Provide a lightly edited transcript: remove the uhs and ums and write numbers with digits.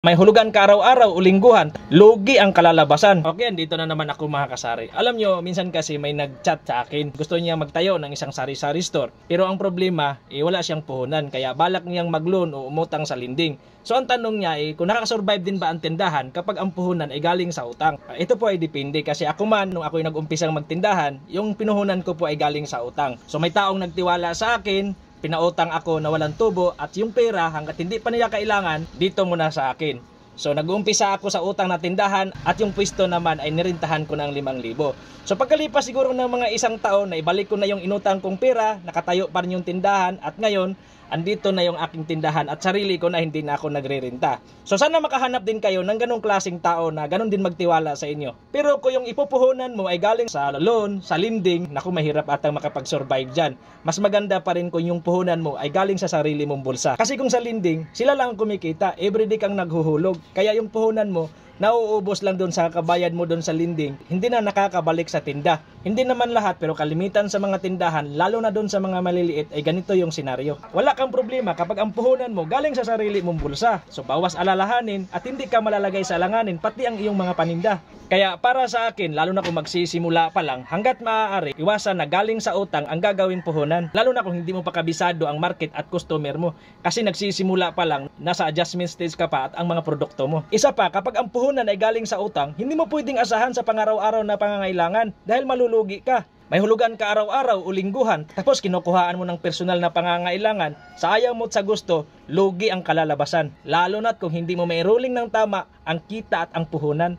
May hulugan ka araw-araw o lingguhan, lugi ang kalalabasan. Okay, dito na naman ako mga kasari. Alam nyo, minsan kasi may nag-chat sa akin. Gusto niya magtayo ng isang sari-sari store. Pero ang problema, wala siyang puhunan. Kaya balak niyang mag-loan o umutang sa lending. So ang tanong niya kung nakakasurvive din ba ang tindahan kapag ang puhunan ay galing sa utang. Ito po ay depende kasi ako man, nung ako ay nag-umpisang magtindahan, yung pinuhunan ko po ay galing sa utang. So may taong nagtiwala sa akin, pinautang ako na walang tubo at yung pera hanggat hindi pa niya kailangan, dito muna sa akin. So nag-uumpisa ako sa utang na tindahan at yung pwesto naman ay nirintahan ko ng 5,000. So pagkalipas siguro ng mga isang taon na ibalik ko na yung inutang kong pera, nakatayo pa rin yung tindahan at ngayon andito na yung aking tindahan at sarili ko na hindi na ako nagre-renta. So sana makahanap din kayo ng ganong klaseng tao na ganon din magtiwala sa inyo. Pero kung yung ipupuhunan mo ay galing sa loan, sa lending, naku mahirap atang makapag-survive dyan. Mas maganda pa rin kung yung puhunan mo ay galing sa sarili mong bulsa. Kasi kung sa lending, sila lang kumikita, everyday kang naghuhulog. Kaya yung puhunan mo, nauubos lang doon sa kabayad mo doon sa lending, hindi na nakakabalik sa tinda. Hindi naman lahat pero kalimitan sa mga tindahan, lalo na doon sa mga maliliit ay ganito yung senaryo. Wala kang problema kapag ang puhunan mo galing sa sarili mong bulsa. So bawas alalahanin at hindi ka malalagay sa alanganin pati ang iyong mga paninda. Kaya para sa akin, lalo na kung magsisimula pa lang, hanggat maaari, iwasan na galing sa utang ang gagawing puhunan. Lalo na kung hindi mo pa kabisado ang market at customer mo. Kasi nagsisimula pa lang, nasa adjustment stage ka pa at ang mga produkto mo. Isa pa, kapag ang puhunan ay galing sa utang, hindi mo pwedeng asahan sa pangaraw-araw na pangangailangan dahil malulugi ka. May hulugan ka araw-araw o lingguhan, tapos kinukuhaan mo ng personal na pangangailangan, sa ayaw mo at sa gusto, lugi ang kalalabasan. Lalo na't kung hindi mo may ruling ng tama ang kita at ang puhunan.